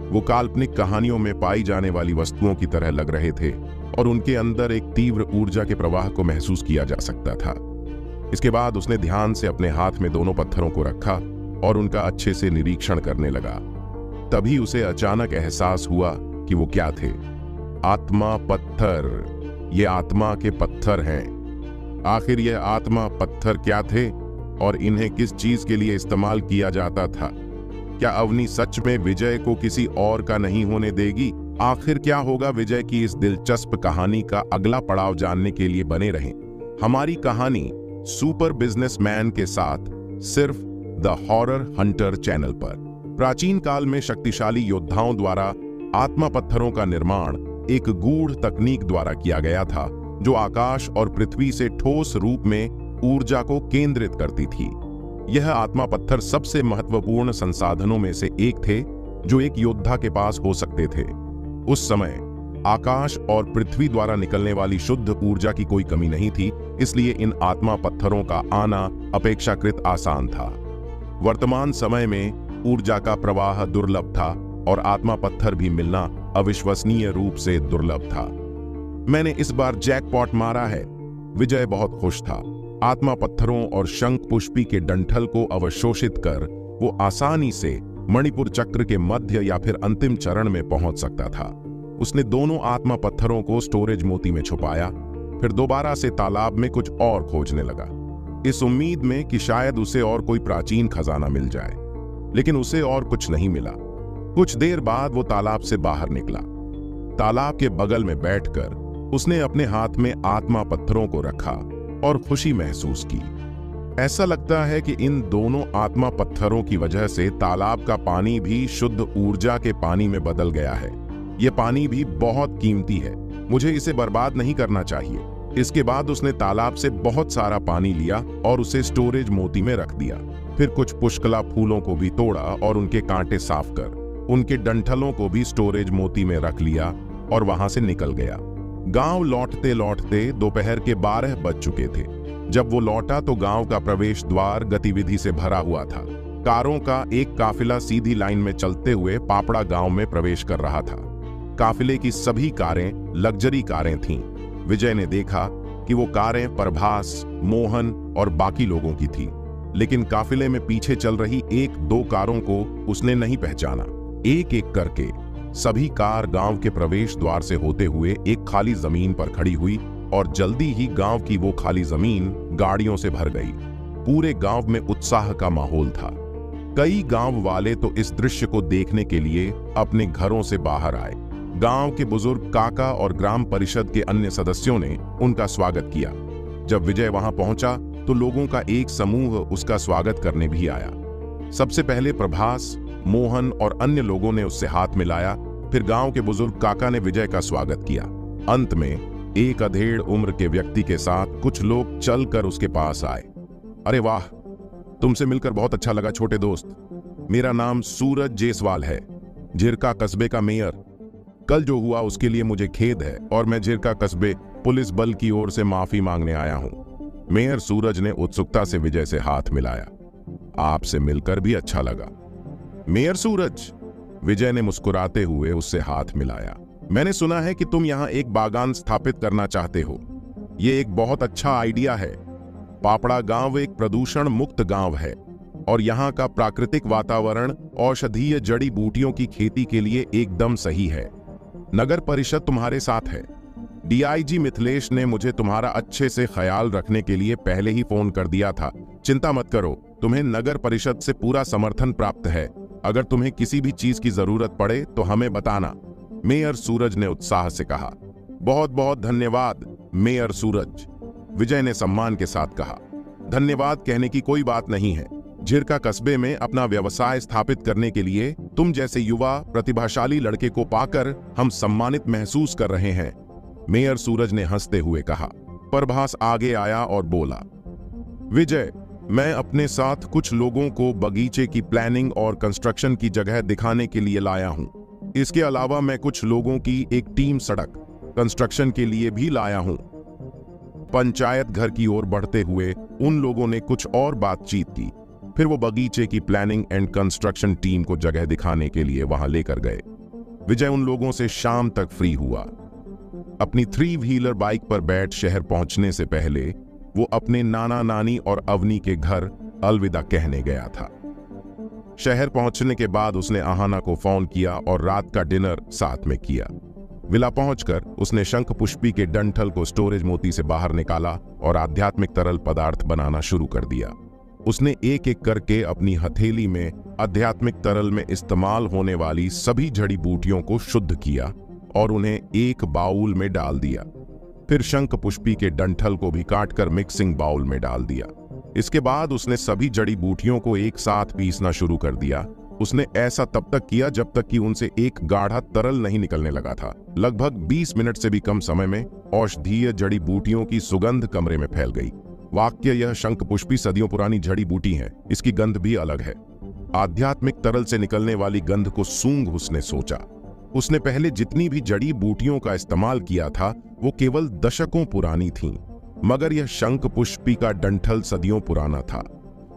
वो काल्पनिक कहानियों में पाई जाने वाली वस्तुओं की तरह लग रहे थे और उनके अंदर एक तीव्र ऊर्जा के प्रवाह को महसूस किया जा सकता था। इसके बाद उसने ध्यान से अपने हाथ में दोनों पत्थरों को रखा और उनका अच्छे से निरीक्षण करने लगा। तभी उसे अचानक एहसास हुआ कि वो क्या थे। आत्मा पत्थर। ये आत्मा के पत्थर हैं। आखिर ये आत्मा पत्थर क्या थे और इन्हें किस चीज के लिए इस्तेमाल किया जाता था? क्या अवनी सच में विजय को किसी और का नहीं होने देगी? आखिर क्या होगा विजय की इस दिलचस्प कहानी का अगला पड़ाव जानने के लिए बने रहें हमारी कहानी सुपर बिजनेसमैन के साथ, सिर्फ द हॉरर हंटर चैनल पर। प्राचीन काल में शक्तिशाली योद्धाओं द्वारा आत्मा पत्थरों का निर्माण एक गूढ़ तकनीक द्वारा किया गया था, जो आकाश और पृथ्वी से ठोस रूप में ऊर्जा को केंद्रित करती थी। यह आत्मा पत्थर सबसे महत्वपूर्ण संसाधनों में से एक थे जो एक योद्धा के पास हो सकते थे। उस समय आकाश और पृथ्वी द्वारा निकलने वाली शुद्ध ऊर्जा की कोई कमी नहीं थी, इसलिए इन आत्मा पत्थरों का आना अपेक्षाकृत आसान था। वर्तमान समय में ऊर्जा का प्रवाह दुर्लभ था और आत्मा पत्थर भी मिलना अविश्वसनीय रूप से दुर्लभ था। मैंने इस बार जैकपॉट मारा है। विजय बहुत खुश था। आत्मा पत्थरों और शंख पुष्पी के डंठल को अवशोषित कर वो आसानी से मणिपुर चक्र के मध्य या फिर अंतिम चरण में पहुंच सकता था। उसने दोनों आत्मा पत्थरों को स्टोरेज मोती में छुपाया, फिर दोबारा से तालाब में कुछ और खोजने लगा, इस उम्मीद में कि शायद उसे और कोई प्राचीन खजाना मिल जाए। लेकिन उसे और कुछ नहीं मिला। कुछ देर बाद वो तालाब से बाहर निकला। तालाब के बगल में बैठकर उसने अपने हाथ में आत्मा पत्थरों को रखा और खुशी महसूस की। ऐसा लगता है कि इन दोनों आत्मा पत्थरों की वजह से तालाब का पानी भी शुद्ध ऊर्जा के पानी में बदल गया है। यह पानी भी बहुत कीमती है, मुझे इसे बर्बाद नहीं करना चाहिए। इसके बाद उसने तालाब से बहुत सारा पानी लिया और उसे स्टोरेज मोती में रख दिया। फिर कुछ पुष्कला फूलों को भी तोड़ा और उनके कांटे साफ कर उनके डंठलों को भी स्टोरेज मोती में रख लिया और वहां से निकल गया। गांव लौटते लौटते दोपहर के 12 बज चुके थे। जब वो लौटा तो गांव का प्रवेश द्वार गतिविधि से भरा हुआ था। कारों का एक काफिला सीधी लाइन में चलते हुए पापड़ा गांव में प्रवेश कर रहा था। काफिले की सभी कारें लग्जरी कारें थीं। विजय ने देखा कि वो कारें प्रभास, मोहन और बाकी लोगों की थीं, लेकिन काफिले में पीछे चल रही एक दो कारों को उसने नहीं पहचाना। एक एक करके सभी कार गांव के प्रवेश द्वार से होते हुए एक खाली जमीन पर खड़ी हुई और जल्दी ही गांव की वो खाली जमीन गाड़ियों से भर गई। पूरे गांव में उत्साह का माहौल था। कई गांव वाले तो इस दृश्य को देखने के लिए अपने घरों से बाहर आए। गांव के बुजुर्ग काका और ग्राम परिषद के अन्य सदस्यों ने उनका स्वागत किया। जब विजय वहां पहुंचा तो लोगों का एक समूह उसका स्वागत करने भी आया। सबसे पहले प्रभास, मोहन और अन्य लोगों ने उससे हाथ मिलाया। फिर गांव के बुजुर्ग काका ने विजय का स्वागत किया। अंत में एक अधेड़ उम्र के व्यक्ति के साथ कुछ लोग चलकर उसके पास आए। अरे वाह, तुमसे मिलकर बहुत अच्छा लगा छोटे दोस्त। मेरा नाम सूरज जायसवाल है, झिरका कस्बे का मेयर। कल जो हुआ उसके लिए मुझे खेद है और मैं झिरका कस्बे पुलिस बल की ओर से माफी मांगने आया हूं। मेयर सूरज ने उत्सुकता से विजय से हाथ मिलाया। आपसे मिलकर भी अच्छा लगा मेयर सूरज। विजय ने मुस्कुराते हुए उससे हाथ मिलाया। मैंने सुना है कि तुम यहाँ एक बागान स्थापित करना चाहते हो। ये एक बहुत अच्छा आइडिया है। पापड़ा गांव एक प्रदूषण मुक्त गांव है और यहाँ का प्राकृतिक वातावरण औषधीय जड़ी बूटियों की खेती के लिए एकदम सही है। नगर परिषद तुम्हारे साथ है। डीआईजी मिथिलेश ने मुझे तुम्हारा अच्छे से ख्याल रखने के लिए पहले ही फोन कर दिया था। चिंता मत करो, तुम्हें नगर परिषद से पूरा समर्थन प्राप्त है। अगर तुम्हें किसी भी चीज की जरूरत पड़े तो हमें बताना, मेयर सूरज ने उत्साह से कहा। बहुत बहुत धन्यवाद मेयर सूरज, विजय ने सम्मान के साथ कहा। धन्यवाद कहने की कोई बात नहीं है। झिरका कस्बे में अपना व्यवसाय स्थापित करने के लिए तुम जैसे युवा प्रतिभाशाली लड़के को पाकर हम सम्मानित महसूस कर रहे हैं, मेयर सूरज ने हंसते हुए कहा। प्रभास आगे आया और बोला, विजय, मैं अपने साथ कुछ लोगों को बगीचे की प्लानिंग और कंस्ट्रक्शन की जगह दिखाने के लिए लाया हूं। इसके अलावा मैं कुछ लोगों की एक टीम सड़क कंस्ट्रक्शन के लिए भी लाया हूं। पंचायत घर की ओर बढ़ते हुए उन लोगों ने कुछ और बातचीत की। फिर वो बगीचे की प्लानिंग एंड कंस्ट्रक्शन टीम को जगह दिखाने के लिए वहां लेकर गए। विजय उन लोगों से शाम तक फ्री हुआ। अपनी 3 व्हीलर बाइक पर बैठ शहर पहुंचने से पहले वो अपने नाना नानी और अवनी के घर अलविदा कहने गया था। शहर पहुंचने के बाद उसने आहाना को फोन किया और रात का डिनर साथ में किया। विला पहुंचकर उसने शंख पुष्पी के डंठल को स्टोरेज मोती से बाहर निकाला और आध्यात्मिक तरल पदार्थ बनाना शुरू कर दिया। उसने एक एक करके अपनी हथेली में आध्यात्मिक तरल में इस्तेमाल होने वाली सभी जड़ी बूटियों को शुद्ध किया और उन्हें एक बाउल में डाल दिया। फिर शंख पुष्पी के डंठल को भी काटकर मिक्सिंग बाउल में डाल दिया। इसके बाद उसने सभी जड़ी बूटियों को एक साथ पीसना शुरू कर दिया। उसने ऐसा तब तक किया जब तक कि उनसे एक गाढ़ा तरल नहीं निकलने लगा था। लगभग 20 मिनट से भी कम समय में औषधीय जड़ी बूटियों की सुगंध कमरे में फैल गई। वाक्य यह शंखपुष्पी सदियों पुरानी जड़ी बूटी है, इसकी गंध भी अलग है। आध्यात्मिक तरल से निकलने वाली गंध को सूंघ उसने सोचा। उसने पहले जितनी भी जड़ी बूटियों का इस्तेमाल किया था वो केवल दशकों पुरानी थीं, मगर यह शंखपुष्पी का डंठल सदियों पुराना था।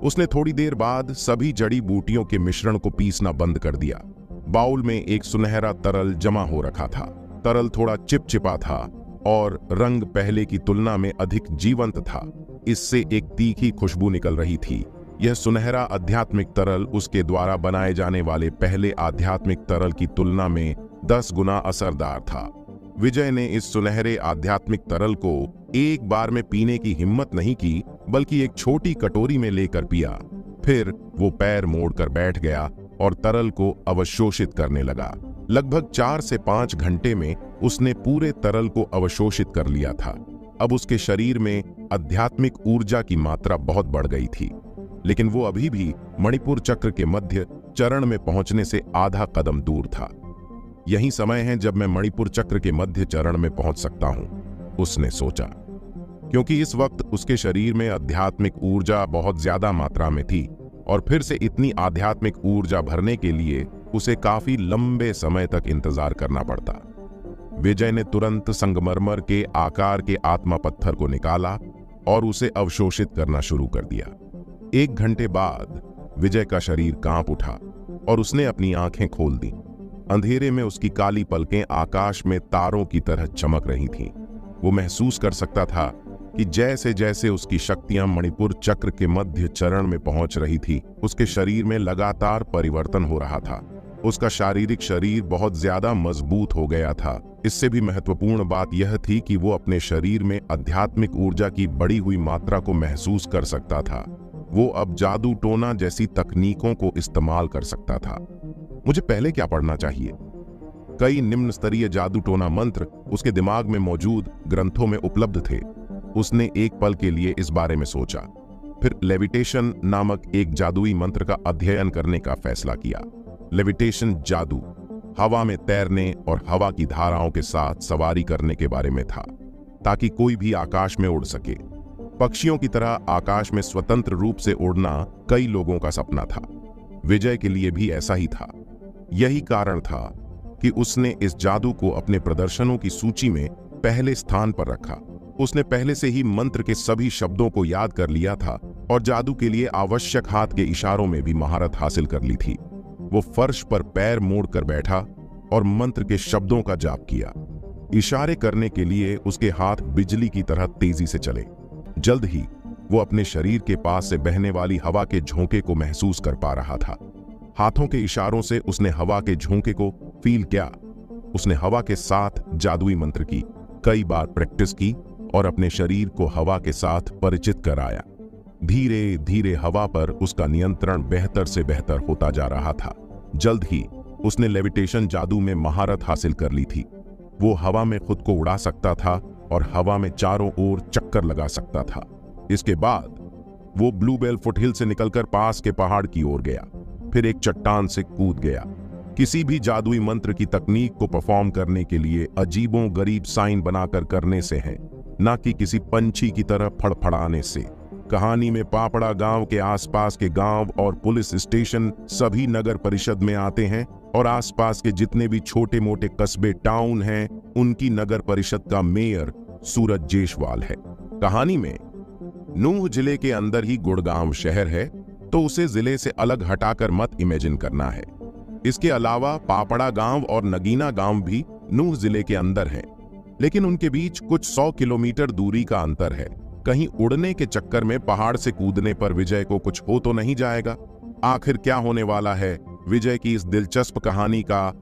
उसने थोड़ी देर बाद सभी जड़ी बूटियों के मिश्रण को पीसना बंद कर दिया। बाउल में एक सुनहरा तरल जमा हो रखा था। तरल थोड़ा चिपचिपा था और रंग पहले की तुलना में अधिक जीवंत था। इससे एक तीखी खुशबू निकल रही थी। यह सुनहरा आध्यात्मिक तरल उसके द्वारा बनाए जाने वाले पहले आध्यात्मिक तरल की तुलना में 10 गुना असरदार था। विजय ने इस सुनहरे आध्यात्मिक तरल को एक बार में पीने की हिम्मत नहीं की, बल्कि एक छोटी कटोरी में लेकर पिया। फिर वो पैर मोड़कर बैठ गया और तरल को अवशोषित करने लगा। लगभग 4 से 5 घंटे में उसने पूरे तरल को अवशोषित कर लिया था। अब उसके शरीर में आध्यात्मिक ऊर्जा की मात्रा बहुत बढ़ गई थी, लेकिन वो अभी भी मणिपुर चक्र के मध्य चरण में पहुंचने से आधा कदम दूर था। यही समय है जब मैं मणिपुर चक्र के मध्य चरण में पहुंच सकता हूं, उसने सोचा, क्योंकि इस वक्त उसके शरीर में आध्यात्मिक ऊर्जा बहुत ज्यादा मात्रा में थी और फिर से इतनी आध्यात्मिक ऊर्जा भरने के लिए उसे काफी लंबे समय तक इंतजार करना पड़ता। विजय ने तुरंत संगमरमर के आकार के आत्मा पत्थर को निकाला और उसे अवशोषित करना शुरू कर दिया। 1 घंटे बाद विजय का शरीर कांप उठा और उसने अपनी आंखें खोल दी। अंधेरे में उसकी काली पलकें आकाश में तारों की तरह चमक रही थीं। वो महसूस कर सकता था कि जैसे जैसे उसकी शक्तियां मणिपुर चक्र के मध्य चरण में पहुंच रही थी, उसके शरीर में लगातार परिवर्तन हो रहा था। उसका शारीरिक शरीर बहुत ज्यादा मजबूत हो गया था। इससे भी महत्वपूर्ण बात यह थी कि वो अपने शरीर में आध्यात्मिक ऊर्जा की बढ़ी हुई मात्रा को महसूस कर सकता था। वो अब जादू टोना जैसी तकनीकों को इस्तेमाल कर सकता था। मुझे पहले क्या पढ़ना चाहिए? कई निम्न स्तरीय जादू टोना मंत्र उसके दिमाग में मौजूद ग्रंथों में उपलब्ध थे। उसने एक पल के लिए इस बारे में सोचा, फिर लेविटेशन नामक एक जादुई मंत्र का अध्ययन करने का फैसला किया। लेविटेशन जादू हवा में तैरने और हवा की धाराओं के साथ सवारी करने के बारे में था, ताकि कोई भी आकाश में उड़ सके। पक्षियों की तरह आकाश में स्वतंत्र रूप से उड़ना कई लोगों का सपना था। विजय के लिए भी ऐसा ही था। यही कारण था कि उसने इस जादू को अपने प्रदर्शनों की सूची में पहले स्थान पर रखा। उसने पहले से ही मंत्र के सभी शब्दों को याद कर लिया था और जादू के लिए आवश्यक हाथ के इशारों में भी महारत हासिल कर ली थी। वो फर्श पर पैर मोड़कर बैठा और मंत्र के शब्दों का जाप किया। इशारे करने के लिए उसके हाथ बिजली की तरह तेजी से चले। जल्द ही वो अपने शरीर के पास से बहने वाली हवा के झोंके को महसूस कर पा रहा था। हाथों के इशारों से उसने हवा के झोंके को फील किया। उसने हवा के साथ जादुई मंत्र की कई बार प्रैक्टिस की और अपने शरीर को हवा के साथ परिचित कराया। धीरे धीरे हवा पर उसका नियंत्रण बेहतर से बेहतर होता जा रहा था। जल्द ही उसने लेविटेशन जादू में महारत हासिल कर ली थी। वो हवा में खुद को उड़ा सकता था और हवा में चारों ओर चक्कर लगा सकता था। इसके बाद वो ब्लूबेल फुटहिल से निकलकर पास के पहाड़ की ओर गया, फिर एक चट्टान से कूद गया। किसी भी जादुई मंत्र की तकनीक को परफॉर्म करने के लिए अजीबों गरीब साइन बनाकर करने से है, ना कि किसी पंछी की तरह फड़फड़ाने से। कहानी में पापड़ा गांव के आसपास के गांव और पुलिस स्टेशन सभी नगर परिषद में आते हैं और आसपास के जितने भी छोटे मोटे कस्बे टाउन हैं, उनकी नगर परिषद का मेयर सूरज जेशवाल है। कहानी में नूह जिले के अंदर ही गुड़गांव शहर है, तो उसे जिले से अलग हटाकर मत इमेजिन करना है। इसके अलावा पापड़ा गांव और नगीना गांव भी नूह जिले के अंदर है, लेकिन उनके बीच कुछ 100 किलोमीटर दूरी का अंतर है। कहीं उड़ने के चक्कर में पहाड़ से कूदने पर विजय को कुछ हो तो नहीं जाएगा? आखिर क्या होने वाला है? विजय की इस दिलचस्प कहानी का